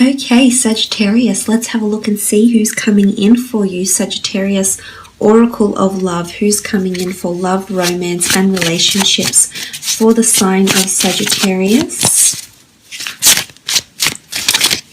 Okay, Sagittarius, let's have a look and see who's coming in for you. Sagittarius, Oracle of Love, who's coming in for love, romance, and relationships for the sign of Sagittarius.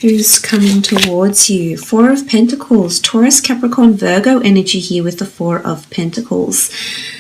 Who's coming towards you? Four of Pentacles, Taurus, Capricorn, Virgo energy here with the Four of Pentacles.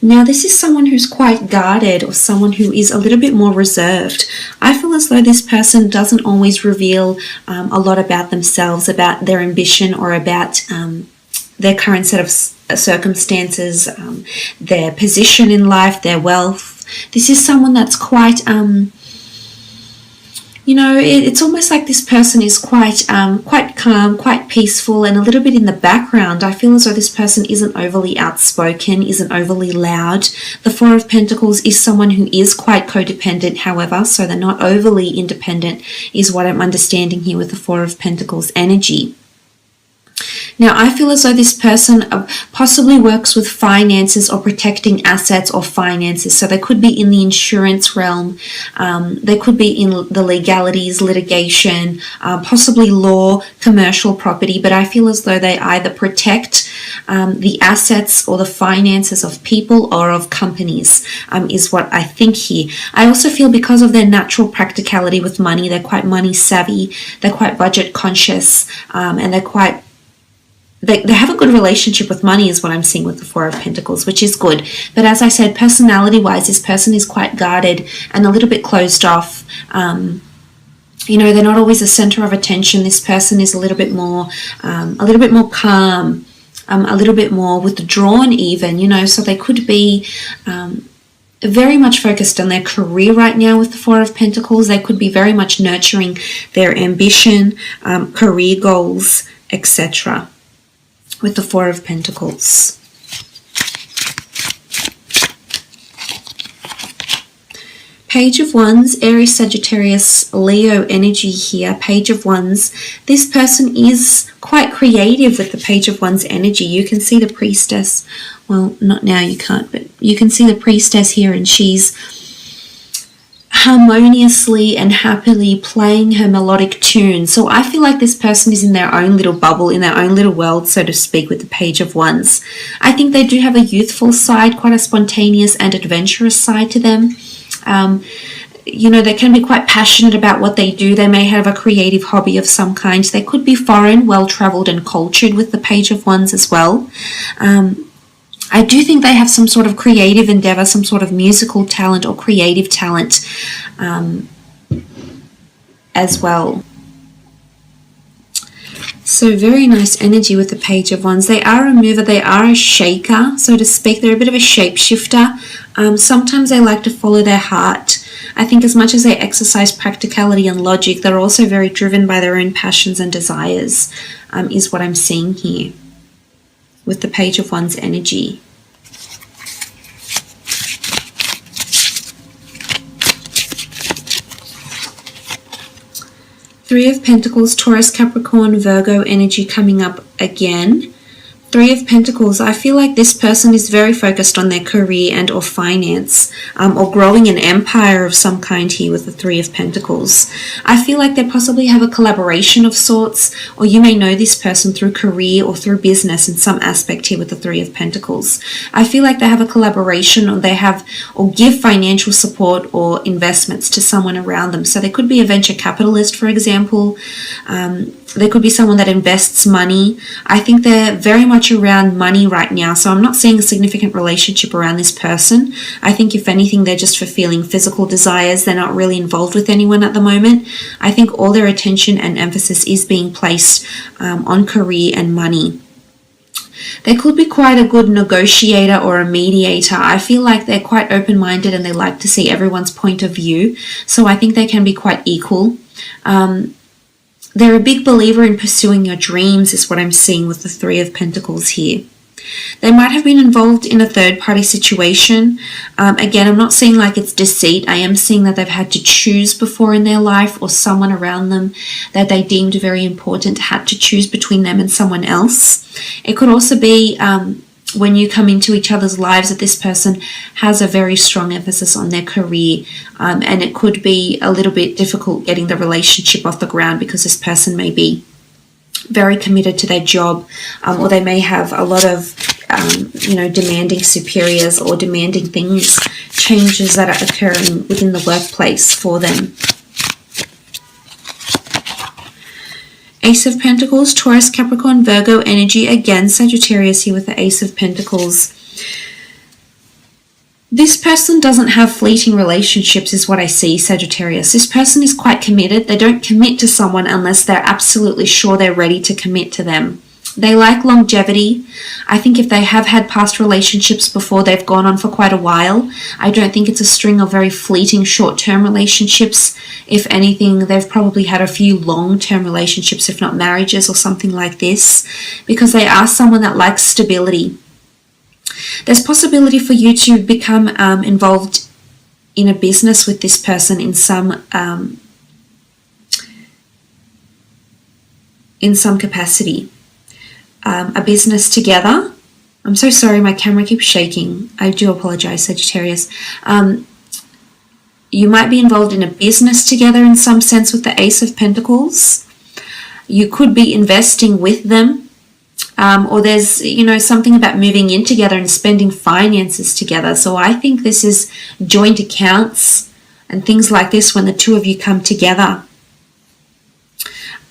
Now, this is someone who's quite guarded or someone who is a little bit more reserved. I feel as though this person doesn't always reveal a lot about themselves, about their ambition, or about their current set of circumstances, their position in life, their wealth. This is someone that's quite... it's almost like this person is quite calm, quite peaceful, and a little bit in the background. I feel as though this person isn't overly outspoken, isn't overly loud. The Four of Pentacles is someone who is quite codependent, however, so they're not overly independent, is what I'm understanding here with the Four of Pentacles energy. Now, I feel as though this person possibly works with finances or protecting assets or finances. So they could be in the insurance realm. They could be in the legalities, litigation, possibly law, commercial property. But I feel as though they either protect the assets or the finances of people or of companies, is what I think here. I also feel because of their natural practicality with money, they're quite money savvy, they're quite budget conscious, and they're quite... They have a good relationship with money is what I'm seeing with the Four of Pentacles, which is good. But as I said, personality-wise, this person is quite guarded and a little bit closed off. They're not always the center of attention. This person is a little bit more calm, a little bit more withdrawn even, so they could be very much focused on their career right now with the Four of Pentacles. They could be very much nurturing their ambition, career goals, etc. with the Four of Pentacles. Page of Wands, Aries, Sagittarius, Leo energy here. Page of Wands. This person is quite creative with the Page of Wands energy. You can see the Priestess. Well, not now, you can't, but you can see the Priestess here, and she's harmoniously and happily playing her melodic tune. So I feel like this person is in their own little bubble, in their own little world, so to speak, with the Page of Wands. I think they do have a youthful side, quite a spontaneous and adventurous side to them. They can be quite passionate about what they do. They may have a creative hobby of some kind. They could be foreign, well-traveled and cultured with the Page of Wands as well. I do think they have some sort of creative endeavor, some sort of musical talent or creative talent as well. So very nice energy with the Page of Wands. They are a mover, they are a shaker, so to speak. They're a bit of a shapeshifter. Sometimes they like to follow their heart. I think as much as they exercise practicality and logic, they're also very driven by their own passions and desires, is what I'm seeing here with the Page of Wands energy. Three of Pentacles, Taurus, Capricorn, Virgo energy coming up again. Three of Pentacles, I feel like this person is very focused on their career and or finance, or growing an empire of some kind here with the Three of Pentacles. I feel like they possibly have a collaboration of sorts, or you may know this person through career or through business in some aspect here with the Three of Pentacles. I feel like they have a collaboration, or or give financial support or investments to someone around them. So they could be a venture capitalist, for example. There could be someone that invests money. I think they're very much around money right now, so I'm not seeing a significant relationship around this person. I think if anything, they're just fulfilling physical desires. They're not really involved with anyone at the moment. I think all their attention and emphasis is being placed on career and money. They could be quite a good negotiator or a mediator. I feel like they're quite open-minded and they like to see everyone's point of view, so I think they can be quite equal. They're a big believer in pursuing your dreams, is what I'm seeing with the Three of Pentacles here. They might have been involved in a third-party situation. Again, I'm not seeing like it's deceit. I am seeing that they've had to choose before in their life, or someone around them that they deemed very important had to choose between them and someone else. It could also be when you come into each other's lives, that this person has a very strong emphasis on their career, and it could be a little bit difficult getting the relationship off the ground because this person may be very committed to their job, or they may have a lot of demanding superiors or demanding things, changes that are occurring within the workplace for them. Ace of Pentacles, Taurus, Capricorn, Virgo energy. Again, Sagittarius here with the Ace of Pentacles. This person doesn't have fleeting relationships is what I see, Sagittarius. This person is quite committed. They don't commit to someone unless they're absolutely sure they're ready to commit to them. They like longevity. I think if they have had past relationships before, they've gone on for quite a while. I don't think it's a string of very fleeting short-term relationships. If anything, they've probably had a few long-term relationships, if not marriages or something like this, because they are someone that likes stability. There's possibility for you to become involved in a business with this person in some capacity. A business together. I'm so sorry, my camera keeps shaking. I do apologize, Sagittarius. You might be involved in a business together in some sense with the Ace of Pentacles. You could be investing with them, or there's something about moving in together and spending finances together. So I think this is joint accounts and things like this when the two of you come together,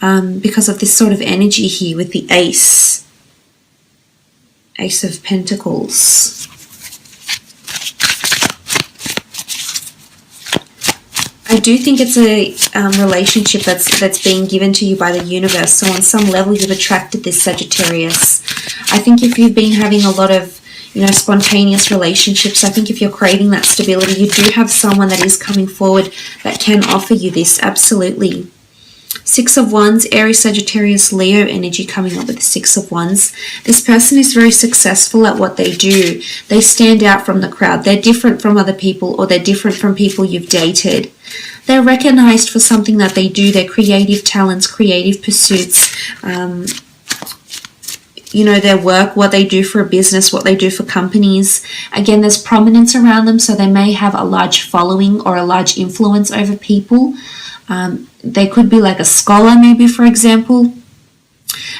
because of this sort of energy here with the Ace of Pentacles. I do think it's a relationship that's being given to you by the universe. So on some level, you've attracted this, Sagittarius. I think if you've been having a lot of spontaneous relationships, I think if you're craving that stability, you do have someone that is coming forward that can offer you this, absolutely. Six of Wands, Aries, Sagittarius, Leo energy coming up with the Six of Wands. This person is very successful at what they do. They stand out from the crowd. They're different from other people, or they're different from people you've dated. They're recognized for something that they do, their creative talents, creative pursuits, their work, what they do for a business, what they do for companies. Again, there's prominence around them, so they may have a large following or a large influence over people. They could be like a scholar, maybe, for example,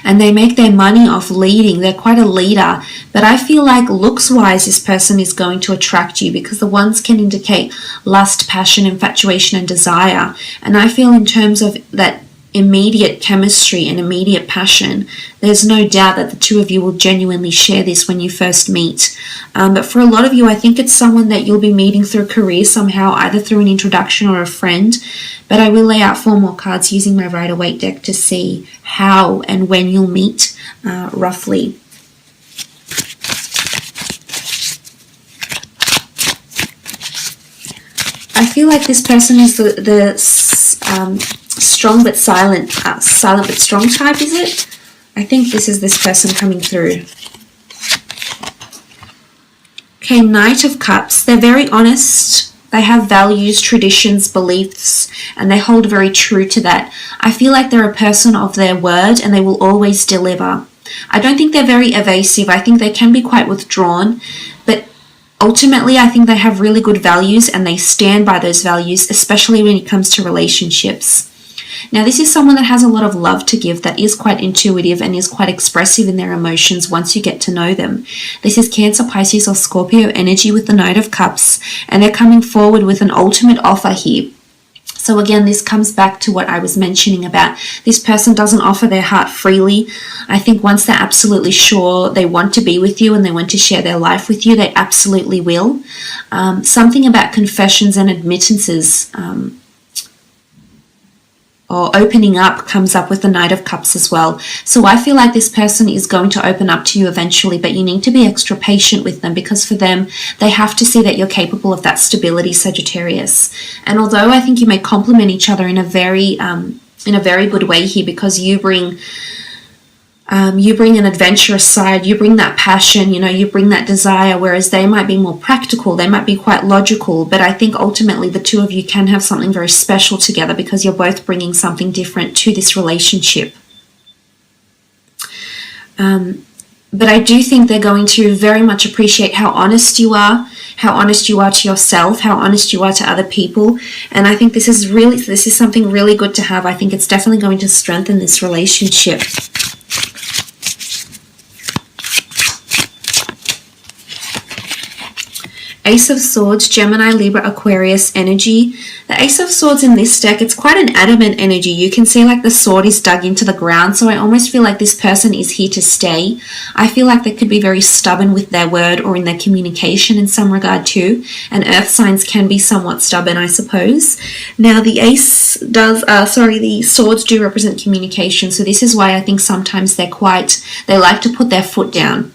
and they make their money off leading. They're quite a leader, but I feel like looks-wise, this person is going to attract you, because the ones can indicate lust, passion, infatuation, and desire. And I feel in terms of that immediate chemistry and immediate passion, there's no doubt that the two of you will genuinely share this when you first meet. But for a lot of you, I think it's someone that you'll be meeting through a career somehow, either through an introduction or a friend. But I will lay out 4 more cards using my Rider-Waite deck to see how and when you'll meet roughly. I feel like this person is the strong but silent but strong type, is it? I think this is this person coming through. Okay, Knight of Cups. They're very honest. They have values, traditions, beliefs, and they hold very true to that. I feel like they're a person of their word, and they will always deliver. I don't think they're very evasive. I think they can be quite withdrawn, but ultimately I think they have really good values, and they stand by those values, especially when it comes to relationships. Now, this is someone that has a lot of love to give, that is quite intuitive and is quite expressive in their emotions once you get to know them. This is Cancer, Pisces, or Scorpio energy with the Knight of Cups, and they're coming forward with an ultimate offer here. So again, this comes back to what I was mentioning about this person doesn't offer their heart freely. I think once they're absolutely sure they want to be with you and they want to share their life with you, they absolutely will. Something about confessions and admittances, or opening up, comes up with the Knight of Cups as well. So I feel like this person is going to open up to you eventually, but you need to be extra patient with them, because for them, they have to see that you're capable of that stability, Sagittarius. And although I think you may complement each other in a very good way here, because you bring an adventurous side, you bring that passion, you bring that desire, whereas they might be more practical, they might be quite logical, but I think ultimately the two of you can have something very special together, because you're both bringing something different to this relationship. But I do think they're going to very much appreciate how honest you are to yourself, how honest you are to other people. And I think this is something really good to have. I think it's definitely going to strengthen this relationship. Ace of Swords, Gemini, Libra, Aquarius energy. The Ace of Swords in this deck, it's quite an adamant energy. You can see like the sword is dug into the ground. So I almost feel like this person is here to stay. I feel like they could be very stubborn with their word or in their communication in some regard too. And earth signs can be somewhat stubborn, I suppose. Now the the swords do represent communication. So this is why I think sometimes they like to put their foot down.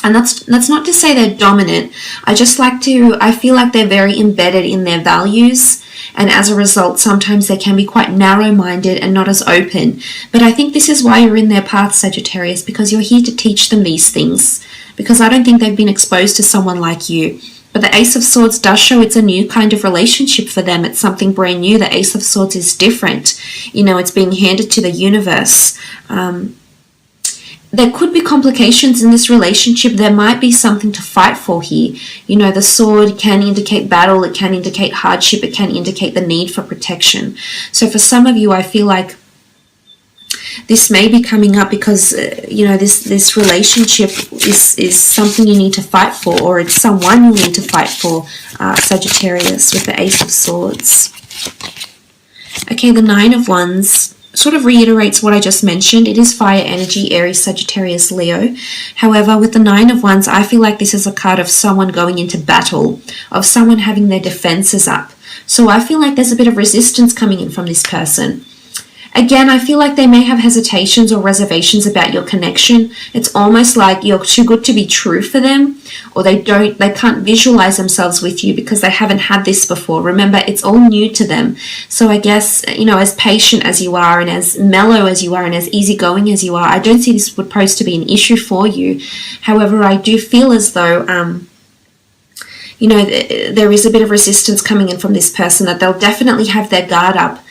And that's not to say they're dominant. I feel like they're very embedded in their values. And as a result, sometimes they can be quite narrow-minded and not as open. But I think this is why you're in their path, Sagittarius, because you're here to teach them these things. Because I don't think they've been exposed to someone like you. But the Ace of Swords does show it's a new kind of relationship for them. It's something brand new. The Ace of Swords is different. It's being handed to the universe. There could be complications in this relationship. There might be something to fight for here. The sword can indicate battle. It can indicate hardship. It can indicate the need for protection. So for some of you, I feel like this may be coming up because, this relationship is something you need to fight for, or it's someone you need to fight for, Sagittarius, with the Ace of Swords. Okay, the Nine of Wands sort of reiterates what I just mentioned. It is fire energy, Aries, Sagittarius, Leo. However, with the Nine of Wands, I feel like this is a card of someone going into battle, of someone having their defenses up. So I feel like there's a bit of resistance coming in from this person. Again, I feel like they may have hesitations or reservations about your connection. It's almost like you're too good to be true for them, or they can't visualize themselves with you because they haven't had this before. Remember, it's all new to them. So I guess, as patient as you are and as mellow as you are and as easygoing as you are, I don't see this would pose to be an issue for you. However, I do feel as though, there is a bit of resistance coming in from this person, that they'll definitely have their guard up.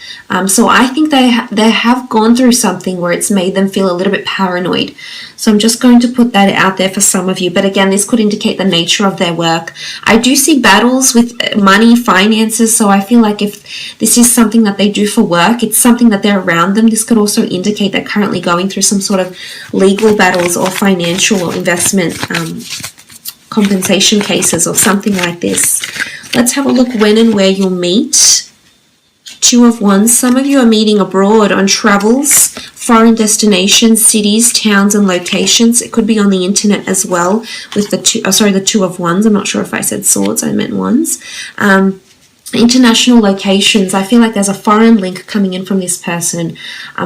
So I think they have gone through something where it's made them feel a little bit paranoid. So I'm just going to put that out there for some of you. But again, this could indicate the nature of their work. I do see battles with money, finances. So I feel like if this is something that they do for work, it's something that they're around them. This could also indicate they're currently going through some sort of legal battles or financial or investment compensation cases or something like this. Let's have a look when and where you'll meet. Two of Wands. Some of you are meeting abroad on travels, foreign destinations, cities, towns, and locations. It could be on the internet as well with the Two of Wands. I'm not sure if I said swords, I meant wands. International locations. I feel like there's a foreign link coming in from this person.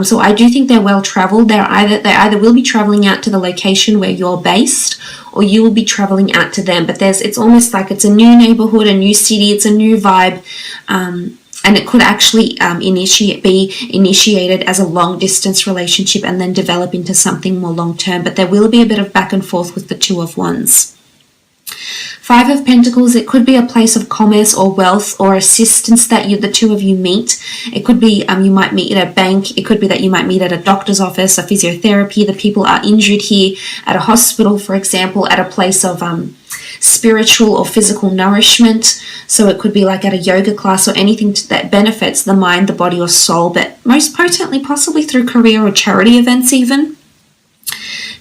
So I do think they're well traveled. They either will be traveling out to the location where you're based, or you will be traveling out to them. But it's almost like it's a new neighborhood, a new city, it's a new vibe. And it could actually be initiated as a long-distance relationship and then develop into something more long-term. But there will be a bit of back and forth with the Two of Wands. Five of Pentacles, it could be a place of commerce or wealth or assistance that the two of you meet. It could be you might meet at a bank. It could be that you might meet at a doctor's office, a physiotherapy. The people are injured here at a hospital, for example, at a place of spiritual or physical nourishment. So it could be like at a yoga class or anything that benefits the mind, the body, or soul, but most potently possibly through career or charity events even.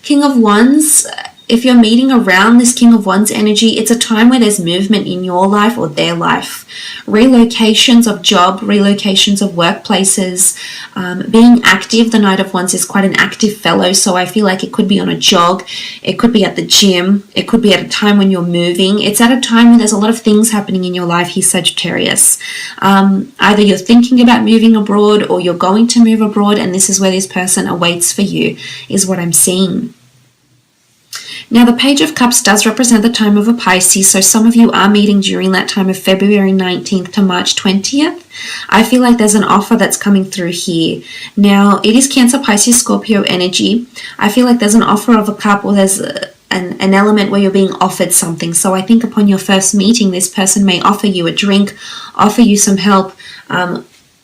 King of Wands, if you're meeting around this King of Wands energy, it's a time where there's movement in your life or their life. Relocations of job, relocations of workplaces, being active. The Knight of Wands is quite an active fellow, so I feel like it could be on a jog, it could be at the gym, it could be at a time when you're moving. It's at a time when there's a lot of things happening in your life here, Sagittarius. Either you're thinking about moving abroad or you're going to move abroad, and this is where this person awaits for you, is what I'm seeing. Now, the Page of Cups does represent the time of a Pisces, so some of you are meeting during that time of February 19th to March 20th. I feel like there's an offer that's coming through here. Now, it is Cancer, Pisces, Scorpio energy. I feel like there's an offer of a cup, or there's an element where you're being offered something. So I think upon your first meeting, this person may offer you a drink, offer you some help,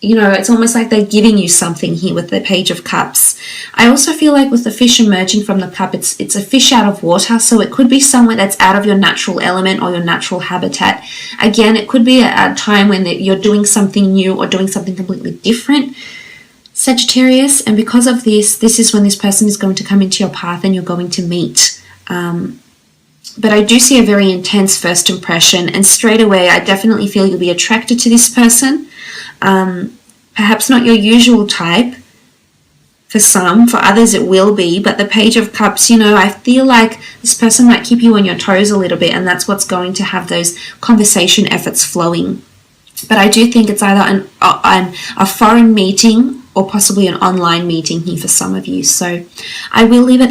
you know, it's almost like they're giving you something here with the Page of Cups. I also feel like with the fish emerging from the cup, it's a fish out of water, so it could be somewhere that's out of your natural element or your natural habitat. Again, it could be a time when you're doing something new or doing something completely different, Sagittarius, and because of this is when this person is going to come into your path and you're going to meet. But I do see a very intense first impression, and straight away I definitely feel you'll be attracted to this person. Perhaps not your usual type for some, for others it will be, but the Page of Cups, you know, I feel like this person might keep you on your toes a little bit, and that's what's going to have those conversation efforts flowing. But I do think it's either a foreign meeting or possibly an online meeting here for some of you. So I will leave it